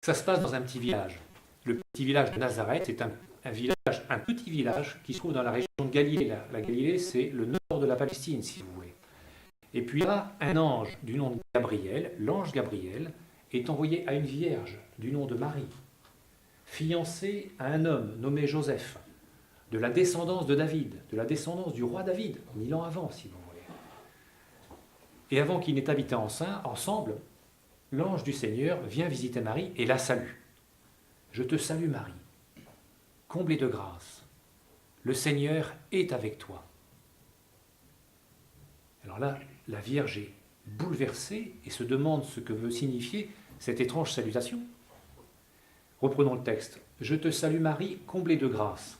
Ça se passe dans un petit village. Le petit village de Nazareth, c'est un petit village qui se trouve dans la région de Galilée. La Galilée, c'est le nord de la Palestine, si vous voulez. Et puis là, un ange du nom de Gabriel, l'ange Gabriel, est envoyé à une vierge du nom de Marie, fiancée à un homme nommé Joseph, de la descendance de David, de la descendance du roi David, 1000 ans avant, si vous voulez. Et avant qu'ils n'aient habité ensemble, l'ange du Seigneur vient visiter Marie et la salue. Je te salue Marie, comblée de grâce. Le Seigneur est avec toi. Alors là, la Vierge est bouleversée et se demande ce que veut signifier cette étrange salutation. Reprenons le texte. Je te salue Marie, comblée de grâce.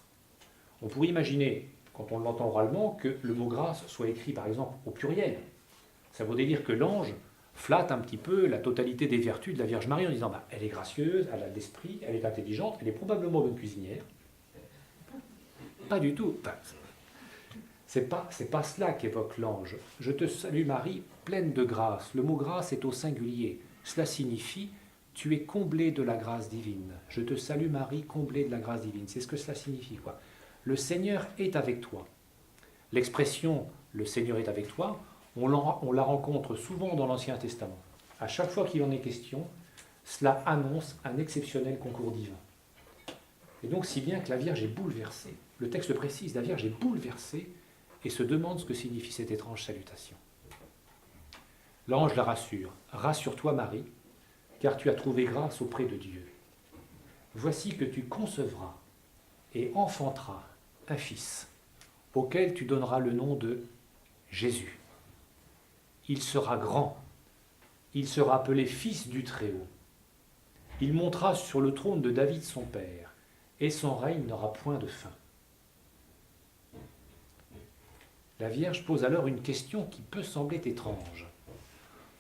On pourrait imaginer, quand on l'entend oralement, que le mot grâce soit écrit par exemple au pluriel. Ça voudrait dire que l'ange flatte un petit peu la totalité des vertus de la Vierge Marie en disant elle est gracieuse, elle a de l'esprit, elle est intelligente, elle est probablement bonne cuisinière. Pas du tout. Enfin, c'est pas cela qu'évoque l'ange. Je te salue Marie, pleine de grâce. Le mot grâce est au singulier. Cela signifie tu es comblée de la grâce divine. Je te salue Marie, comblée de la grâce divine. C'est ce que cela signifie, quoi. Le Seigneur est avec toi. L'expression le Seigneur est avec toi, on la rencontre souvent dans l'Ancien Testament. À chaque fois qu'il en est question, cela annonce un exceptionnel concours divin. Et donc, si bien que la Vierge est bouleversée. Le texte précise, la Vierge est bouleversée et se demande ce que signifie cette étrange salutation. L'ange la rassure. Rassure-toi, Marie, car tu as trouvé grâce auprès de Dieu. Voici que tu concevras et enfanteras un fils, auquel tu donneras le nom de Jésus. Il sera grand, il sera appelé Fils du Très-Haut. Il montera sur le trône de David son père, et son règne n'aura point de fin. La Vierge pose alors une question qui peut sembler étrange.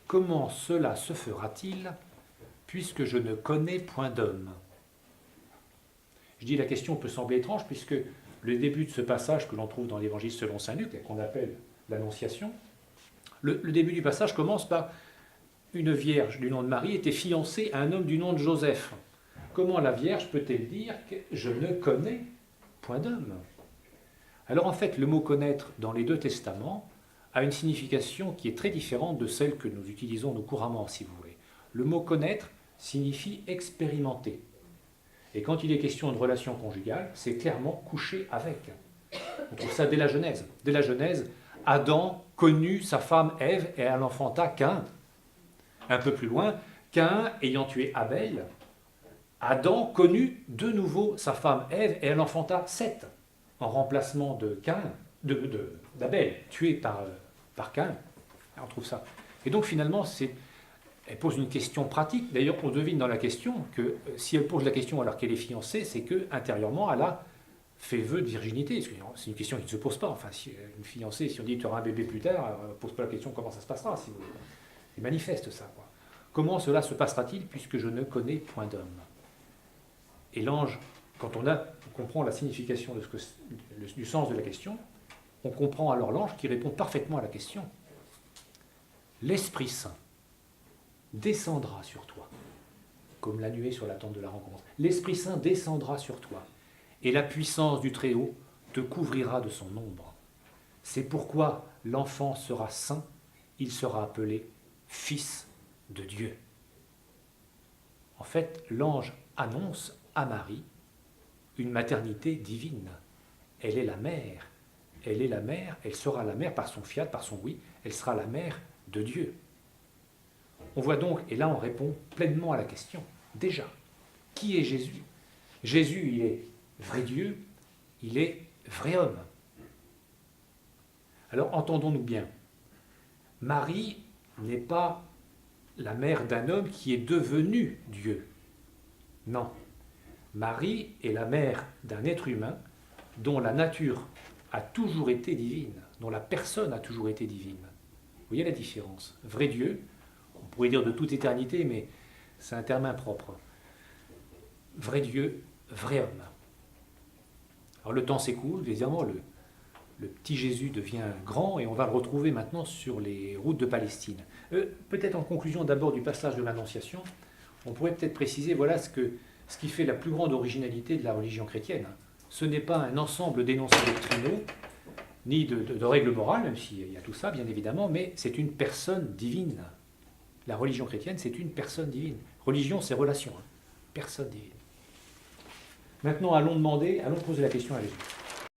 Comment cela se fera-t-il, puisque je ne connais point d'homme ? Je dis la question peut sembler étrange, puisque le début de ce passage que l'on trouve dans l'Évangile selon saint Luc, qu'on appelle l'Annonciation, le début du passage commence par une vierge du nom de Marie était fiancée à un homme du nom de Joseph. Comment la Vierge peut-elle dire que je ne connais point d'homme ? Alors en fait, le mot connaître dans les deux testaments a une signification qui est très différente de celle que nous utilisons nous couramment, si vous voulez. Le mot connaître signifie expérimenter. Et quand il est question de relation conjugale, c'est clairement coucher avec. On trouve ça dès la Genèse. Dès la Genèse, Adam connut sa femme Ève et elle enfanta Caïn. Un peu plus loin, Caïn ayant tué Abel, Adam connut de nouveau sa femme Ève et elle enfanta Seth, en remplacement de d'Abel, tué par Caïn. On trouve ça. Et donc finalement, elle pose une question pratique. D'ailleurs, on devine dans la question que si elle pose la question alors qu'elle est fiancée, c'est que intérieurement, elle a fait vœu de virginité. C'est une question qui ne se pose pas. Enfin, si une fiancée, si on dit tu auras un bébé plus tard, elle ne pose pas la question comment ça se passera. Si vous... C'est manifeste ça, quoi. Comment cela se passera-t-il puisque je ne connais point d'homme ? Et l'ange, quand on comprend la signification du sens de la question, on comprend alors l'ange qui répond parfaitement à la question. L'Esprit Saint descendra sur toi, comme la nuée sur la tente de la rencontre. L'Esprit Saint descendra sur toi, et la puissance du Très-Haut te couvrira de son ombre. C'est pourquoi l'enfant sera saint, il sera appelé Fils de Dieu. En fait, l'ange annonce à Marie une maternité divine. Elle est la mère. Elle est la mère, elle sera la mère par son fiat, par son oui, elle sera la mère de Dieu. On voit donc, et là on répond pleinement à la question, déjà, qui est Jésus ? Jésus, il est vrai Dieu, il est vrai homme. Alors entendons-nous bien, Marie n'est pas la mère d'un homme qui est devenu Dieu. Non, Marie est la mère d'un être humain dont la nature a toujours été divine, dont la personne a toujours été divine. Vous voyez la différence ? Vrai Dieu, on pourrait dire de toute éternité, mais c'est un terme impropre. Vrai Dieu, vrai homme. Alors le temps s'écoule, évidemment, le petit Jésus devient grand et on va le retrouver maintenant sur les routes de Palestine. Peut-être en conclusion d'abord du passage de l'Annonciation, On pourrait peut-être préciser, voilà ce qui fait la plus grande originalité de la religion chrétienne. Ce n'est pas un ensemble d'énoncés doctrinaux, ni de règles morales, même s'il y a tout ça, bien évidemment, mais c'est une personne divine. La religion chrétienne, c'est une personne divine. Religion, c'est relation. Personne divine. Maintenant, allons poser la question à Jésus.